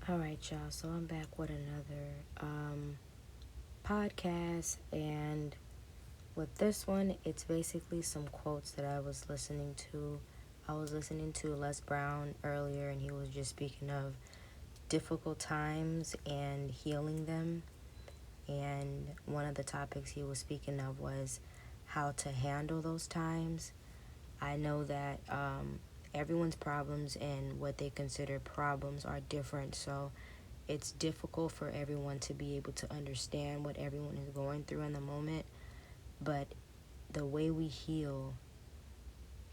All right, y'all. So I'm back with another podcast, and with this one, it's basically some quotes that I was listening to. I was listening to LesBrown earlier, and he was just speaking of difficult times and healing them. And one of the topics he was speaking of was how to handle those times. I know that everyone's problems and what they consider problems are different, so it's difficult for everyone to be able to understand what everyone is going through in the moment. But the way we heal,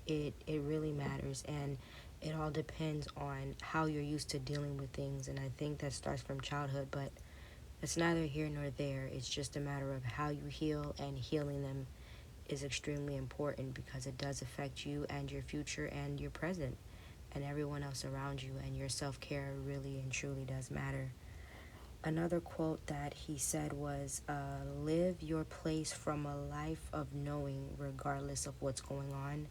it really matters, and it all depends on how you're used to dealing with things. And I think that starts from childhood, but it's neither here nor there. It's just a matter of how you heal, and healing them is extremely important because it does affect you and your future and your present and everyone else around you, and your self-care really and truly does matter. Another quote that he said was, live your place from a life of knowing regardless of what's going on.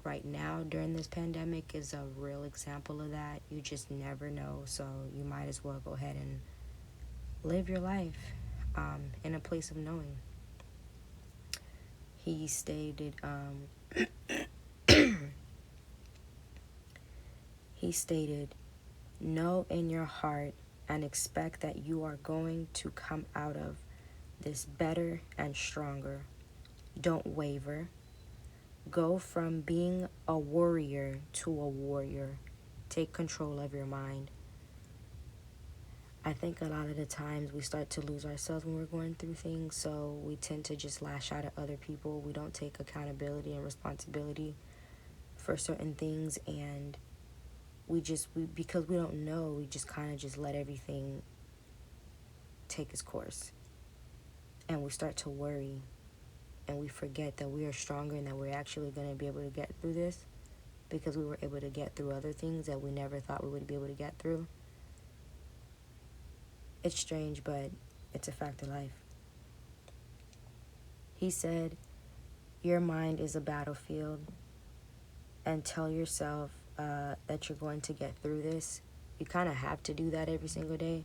Right now during this pandemic is a real example of that. You just never know, so you might as well go ahead and live your life in a place of knowing. He stated, he stated, know in your heart and expect that you are going to come out of this better and stronger. Don't waver. Go from being a worrier to a warrior. Take control of your mind. I think a lot of the times we start to lose ourselves when we're going through things, so we tend to just lash out at other people. We don't take accountability and responsibility for certain things, and because we don't know, we just kind of just let everything take its course. And we start to worry, and we forget that we are stronger and that we're actually going to be able to get through this because we were able to get through other things that we never thought we would be able to get through. It's strange, but it's a fact of life. He said, your mind is a battlefield, and tell yourself that you're going to get through this. You kind of have to do that every single day.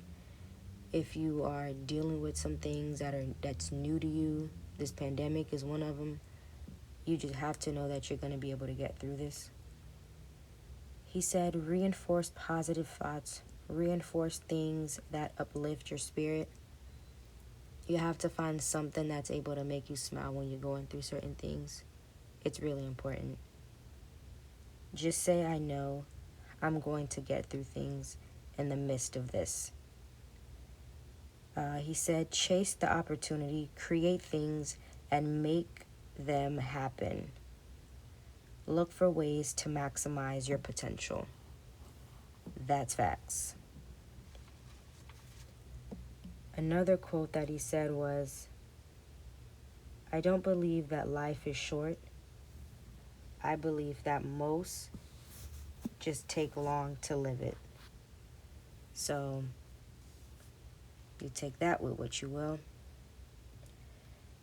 If you are dealing with some things that's new to you, this pandemic is one of them, you just have to know that you're going to be able to get through this. He said, reinforce positive thoughts, reinforce things that uplift your spirit. You have to find something that's able to make you smile when you're going through certain things. It's really important. Just say, I know I'm going to get through things in the midst of this. He said, chase the opportunity, create things, and make them happen. Look for ways to maximize your potential. That's facts. Another quote that he said was, I don't believe that life is short. I believe that most just take long to live it. So you take that with what you will.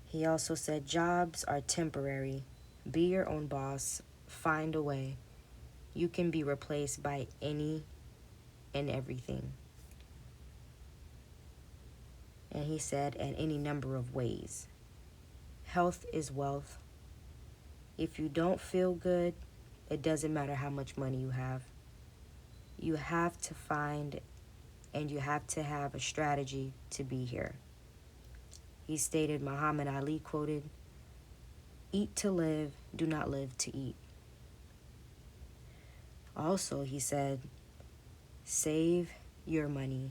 He also said, jobs are temporary. Be your own boss. Find a way. You can be replaced by any and everything. And he said, in any number of ways. Health is wealth. If you don't feel good, it doesn't matter how much money you have. You have to find and you have to have a strategy to be here. He stated, Muhammad Ali quoted, eat to live, do not live to eat. Also, he said, save your money.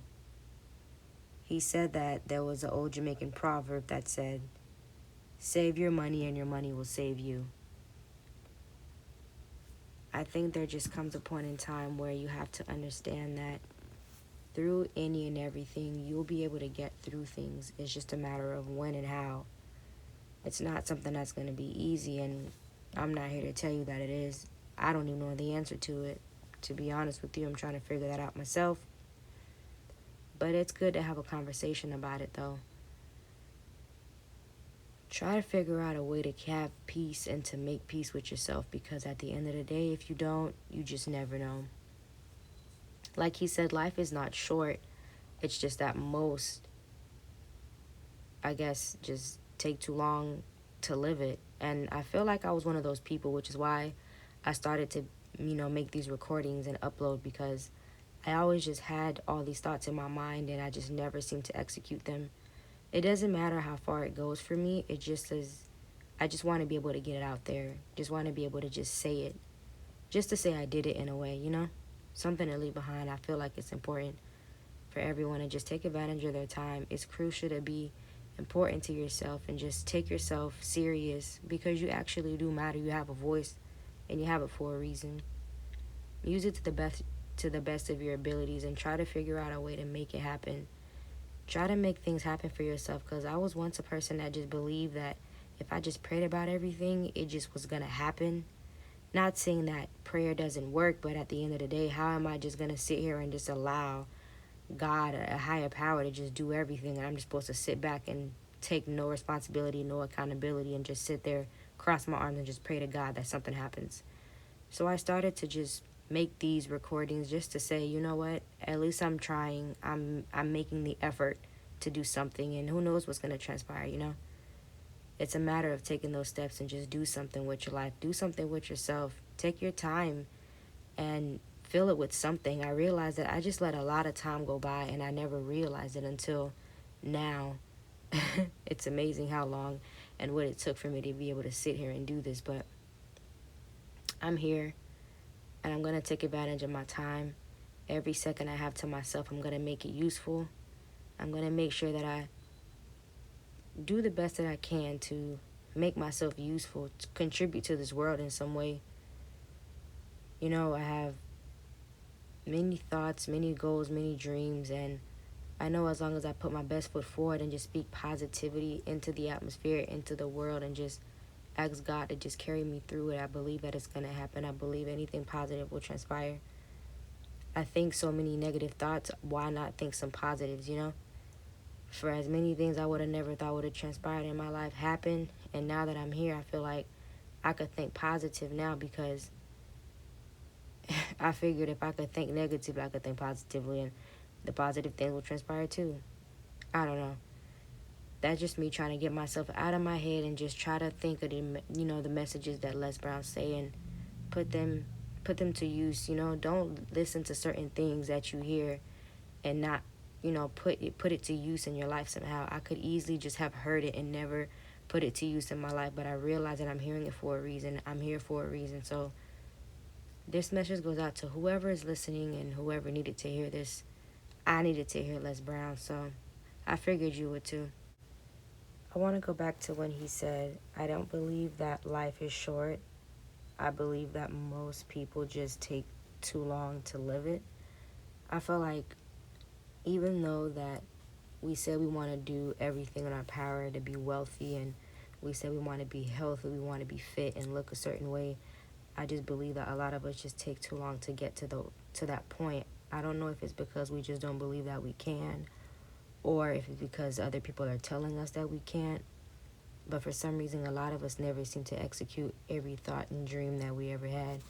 He said that there was an old Jamaican proverb that said, save your money and your money will save you. I think there just comes a point in time where you have to understand that through any and everything, you'll be able to get through things. It's just a matter of when and how. It's not something that's going to be easy, and I'm not here to tell you that it is. I don't even know the answer to it. To be honest with you, I'm trying to figure that out myself. But it's good to have a conversation about it, though. Try to figure out a way to have peace and to make peace with yourself, because at the end of the day, if you don't, you just never know. Like he said, life is not short. It's just that most, I guess, just take too long to live it. And I feel like I was one of those people, which is why I started to, make these recordings and upload, because I always just had all these thoughts in my mind and I just never seemed to execute them. It doesn't matter how far it goes for me. It just is, I just want to be able to get it out there. Just want to be able to just say it. Just to say I did it in a way. Something to leave behind. I feel like it's important for everyone to just take advantage of their time. It's crucial to be important to yourself and just take yourself serious, because you actually do matter. You have a voice and you have it for a reason. Use it to the best of your abilities and try to figure out a way to make it happen. Try to make things happen for yourself, because I was once a person that just believed that if I just prayed about everything, it just was going to happen. Not saying that prayer doesn't work, but at the end of the day, how am I just going to sit here and just allow God, a higher power, to just do everything, and I'm just supposed to sit back and take no responsibility, no accountability, and just sit there, cross my arms, and just pray to God that something happens? So I started to just make these recordings just to say, you know what? At least I'm trying. I'm making the effort to do something, and who knows what's going to transpire. It's a matter of taking those steps and just do something with your life. Do something with yourself. Take your time and fill it with something. I realized that I just let a lot of time go by and I never realized it until now. It's amazing how long and what it took for me to be able to sit here and do this, but I'm here and I'm going to take advantage of my time. Every second I have to myself, I'm going to make it useful. I'm going to make sure that I do the best that I can to make myself useful, to contribute to this world in some way. I have many thoughts, many goals, many dreams, and I know as long as I put my best foot forward and just speak positivity into the atmosphere, into the world, and just ask God to just carry me through it, I believe that it's going to happen. I believe anything positive will transpire. I think so many negative thoughts, why not think some positives? For as many things I would have never thought would have transpired in my life happened, and now that I'm here, I feel like I could think positive now, because I figured if I could think negatively, I could think positively, and the positive things will transpire too. I don't know. That's just me trying to get myself out of my head and just try to think of the messages that LesBrown say, and put them to use. Don't listen to certain things that you hear and not put it to use in your life somehow. I could easily just have heard it and never put it to use in my life, but I realize that I'm hearing it for a reason. I'm here for a reason. So this message goes out to whoever is listening and whoever needed to hear this. I needed to hear LesBrown, so I figured you would too. I want to go back to when he said, I don't believe that life is short. I believe that most people just take too long to live it. I feel like even though that we said we want to do everything in our power to be wealthy, and we said we want to be healthy, we want to be fit and look a certain way, I just believe that a lot of us just take too long to get to that point. I don't know if it's because we just don't believe that we can, or if it's because other people are telling us that we can't. But for some reason, a lot of us never seem to execute every thought and dream that we ever had.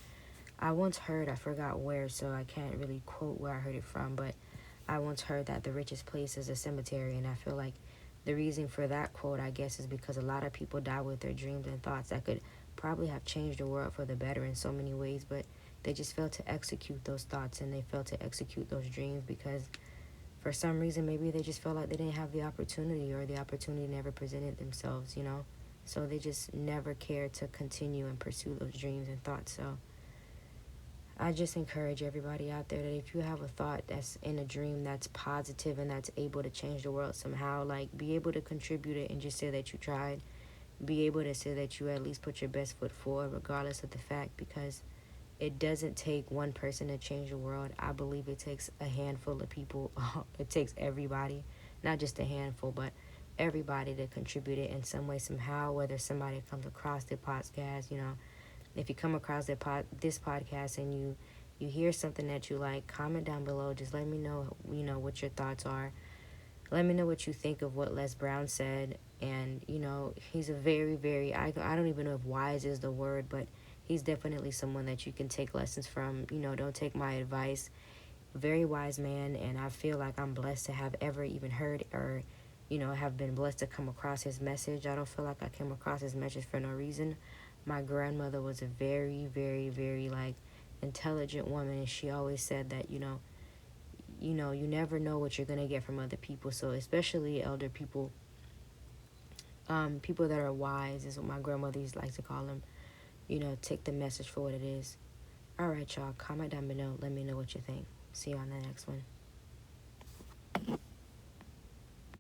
I once heard, I forgot where, so I can't really quote where I heard it from, but I once heard that the richest place is a cemetery, and I feel like the reason for that quote, I guess, is because a lot of people die with their dreams and thoughts that could probably have changed the world for the better in so many ways, but they just failed to execute those thoughts and they failed to execute those dreams because for some reason maybe they just felt like they didn't have the opportunity, or the opportunity never presented themselves. So they just never cared to continue and pursue those dreams and thoughts. So I just encourage everybody out there that if you have a thought that's in a dream that's positive and that's able to change the world somehow, like, be able to contribute it and just say that you tried. Be able to say that you at least put your best foot forward regardless of the fact, because it doesn't take one person to change the world. I believe it takes a handful of people. It takes everybody, not just a handful, but everybody to contribute it in some way, somehow, whether somebody comes across the podcast. If you come across this podcast and you hear something that you like, comment down below. Just let me know, what your thoughts are. Let me know what you think of what LesBrown said. And, he's a very, very, I don't even know if wise is the word, but he's definitely someone that you can take lessons from. Don't take my advice. very wise man, and I feel like I'm blessed to have ever even heard or, have been blessed to come across his message. I don't feel like I came across his message for no reason. My grandmother was a very, very, very like intelligent woman, and she always said that, you never know what you're gonna get from other people. So especially elder people, people that are wise is what my grandmother used to like to call them. Take the message for what it is. All right, y'all. Comment down below. Let me know what you think. See you on the next one.